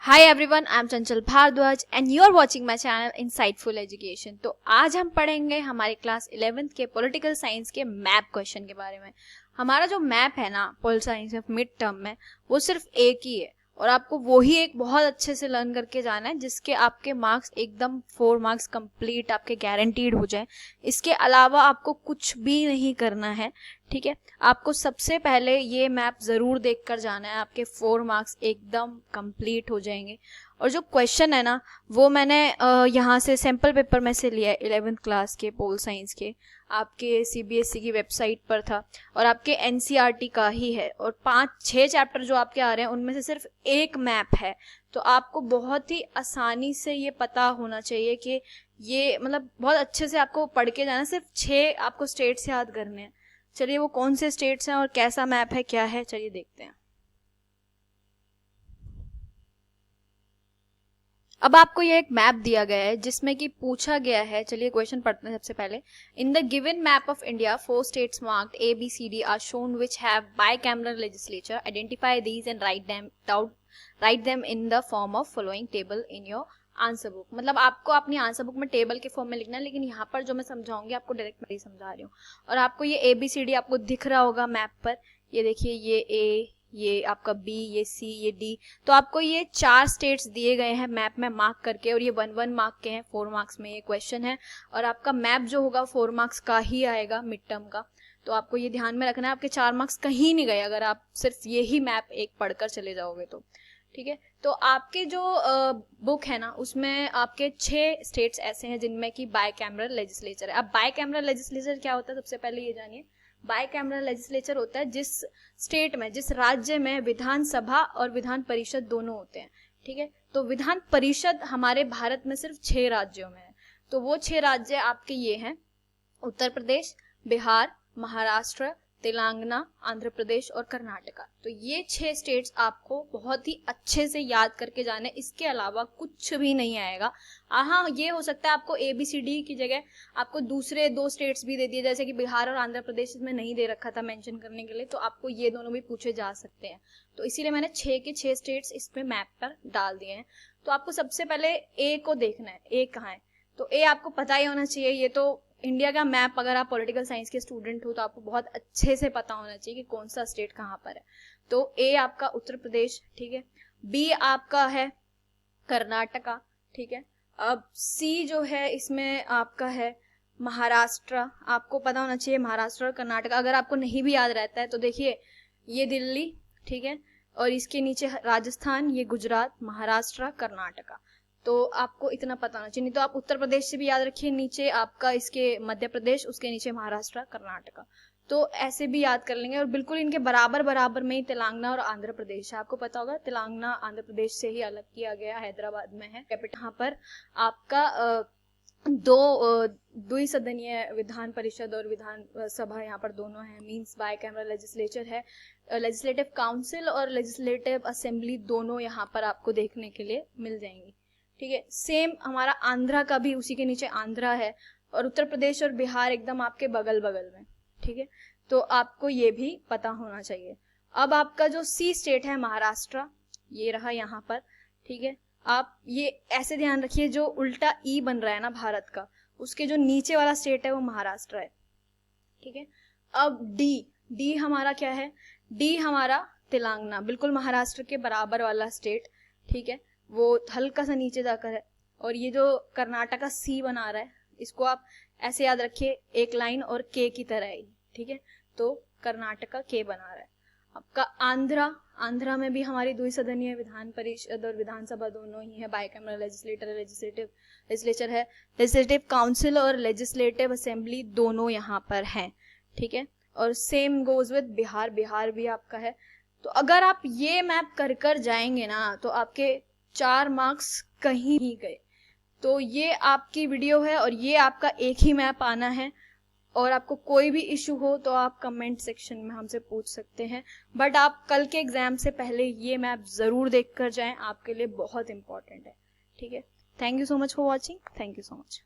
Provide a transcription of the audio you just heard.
Hi everyone, I am Chanchal Bhardwaj and you are watching my channel insightful education. तो आज हम पढ़ेंगे हमारे क्लास 11th के पॉलिटिकल साइंस के मैप क्वेश्चन के बारे में। हमारा जो मैप है ना पॉल साइंस में मिड टर्म में, वो सिर्फ एक ही है और आपको वो ही एक बहुत अच्छे से लर्न करके जाना है जिसके आपके मार्क्स एकदम 4 मार्क्स कंप्लीट आपके गारंटीड हो जाए। इसके अलावा आपको कुछ भी नहीं करना है, ठीक है। आपको सबसे पहले ये मैप जरूर देख कर जाना है, आपके 4 मार्क्स एकदम कंप्लीट हो जाएंगे। और जो क्वेश्चन है ना वो मैंने यहाँ से सैम्पल पेपर में से लिया है 11th क्लास के पोल साइंस के, आपके सीबीएसई की वेबसाइट पर था और आपके एनसीईआरटी का ही है। और 5-6 चैप्टर जो आपके आ रहे हैं उनमें से सिर्फ एक मैप है, तो आपको बहुत ही आसानी से ये पता होना चाहिए कि ये मतलब बहुत अच्छे से आपको पढ़ के जाना। सिर्फ 6 आपको स्टेट्स याद करने हैं। चलिए वो कौन से स्टेट्स हैं और कैसा मैप है क्या है, चलिए देखते हैं। अब आपको ये एक मैप दिया गया है जिसमें कि पूछा गया है, चलिए क्वेश्चन पढ़ते हैं सबसे पहले। In the given map of India 4 states marked A, B, C, D are shown which have bicameral legislature. Identify these and write them in the form of following table in your answer book. मतलब आपको अपनी answer book में table के form में लिखना है, लेकिन यहाँ पर जो मैं समझाऊंगी आपको डायरेक्ट मैं ही समझा रही हूँ। और आपको ये ABCD आपको दिख रहा होगा मैप पर, ये देखिए, ये A, ये आपका B, ये C, ये D। तो आपको ये 4 स्टेट्स दिए गए हैं मैप में मार्क करके, और ये 1-1 मार्क के हैं। 4 मार्क्स में ये क्वेश्चन है और आपका मैप जो होगा 4 मार्क्स का ही आएगा मिड टर्म का। तो आपको ये ध्यान में रखना है, आपके 4 मार्क्स कहीं नहीं गए अगर आप सिर्फ ये ही मैप एक पढ़कर चले जाओगे तो, ठीक है। तो आपके जो बुक है ना उसमें आपके 6 स्टेट्स ऐसे हैं जिनमें कि बाइकैमरल लेजिस्लेचर है। अब बाइकैमरल लेजिस्लेचर क्या होता है, सबसे पहले ये जानिए। बाइकैमरल लेजिस्लेचर होता है जिस स्टेट में, जिस राज्य में विधानसभा और विधान परिषद दोनों होते हैं, ठीक है। तो विधान परिषद हमारे भारत में सिर्फ 6 राज्यों में है। तो वो 6 राज्य आपके ये हैं: उत्तर प्रदेश, बिहार, महाराष्ट्र, तेलंगाना, आंध्र प्रदेश और कर्नाटका। तो ये 6 स्टेट्स आपको बहुत ही अच्छे से याद करके जाने, इसके अलावा कुछ भी नहीं आएगा। हाँ, ये हो सकता है आपको ABCD की जगह आपको दूसरे 2 स्टेट्स भी दे दिए, जैसे कि बिहार और आंध्र प्रदेश इसमें नहीं दे रखा था मेंशन करने के लिए, तो आपको ये दोनों भी पूछे जा सकते हैं। तो इसीलिए मैंने 6 के 6 स्टेट्स इसमें मैप पर डाल दिए हैं। तो आपको सबसे पहले A को देखना है, A कहाँ है। तो A आपको पता ही होना चाहिए, ये तो इंडिया का मैप, अगर आप पॉलिटिकल साइंस के स्टूडेंट हो तो आपको बहुत अच्छे से पता होना चाहिए कि कौन सा स्टेट कहाँ पर है। तो A आपका उत्तर प्रदेश, ठीक है। B आपका है कर्नाटका, ठीक है। अब C जो है इसमें आपका है महाराष्ट्र। आपको पता होना चाहिए महाराष्ट्र और कर्नाटका। अगर आपको नहीं भी याद रहता है तो देखिए, ये दिल्ली, ठीक है, और इसके नीचे राजस्थान, ये गुजरात, महाराष्ट्र, कर्नाटका। तो आपको इतना पता होना चाहिए। नहीं तो आप उत्तर प्रदेश से भी याद रखिए, नीचे आपका इसके मध्य प्रदेश, उसके नीचे महाराष्ट्र, कर्नाटका। तो ऐसे भी याद कर लेंगे। और बिल्कुल इनके बराबर बराबर में ही तेलंगाना और आंध्र प्रदेश है। आपको पता होगा तेलंगाना आंध्र प्रदेश से ही अलग किया गया, हैदराबाद में है कैपिटल। यहाँ पर आपका द्विसदनीय विधान परिषद और विधान सभा यहाँ पर दोनों है, मींस बाइकैमरल लेजिस्लेचर है। लेजिस्लेटिव काउंसिल और लेजिस्लेटिव असेंबली दोनों यहाँ पर आपको देखने के लिए मिल जाएंगी, ठीक है। सेम हमारा आंध्रा का भी उसी के नीचे आंध्रा है, और उत्तर प्रदेश और बिहार एकदम आपके बगल बगल में, ठीक है। तो आपको ये भी पता होना चाहिए। अब आपका जो C स्टेट है महाराष्ट्र, ये रहा यहाँ पर, ठीक है। आप ये ऐसे ध्यान रखिए, जो उल्टा E बन रहा है ना भारत का, उसके जो नीचे वाला स्टेट है वो महाराष्ट्र है, ठीक है। अब D हमारा क्या है, D हमारा तेलंगाना, बिल्कुल महाराष्ट्र के बराबर वाला स्टेट, ठीक है, वो हल्का सा नीचे जाकर है। और ये जो कर्नाटका C बना रहा है, इसको आप ऐसे याद रखिए, एक लाइन और K की तरह है, ठीक है। तो कर्नाटका K बना रहा है। आपका आंध्रा में भी हमारी द्विसदनीय विधान परिषद और विधानसभा दोनों ही है। बाइकैमरल लेजिस्लेचर है, लेजिस्लेटिव काउंसिल और लेजिस्लेटिव असेंबली दोनों यहाँ पर हैं, ठीक है। और सेम गोज विद बिहार भी आपका है। तो अगर आप ये मैप कर जाएंगे ना तो आपके 4 मार्क्स कहीं नहीं गए। तो ये आपकी वीडियो है और ये आपका एक ही मैप आना है। और आपको कोई भी इशू हो तो आप कमेंट सेक्शन में हमसे पूछ सकते हैं, बट आप कल के एग्जाम से पहले ये मैप जरूर देख कर जाएं, आपके लिए बहुत इंपॉर्टेंट है, ठीक है। Thank you so much for watching, thank you so much.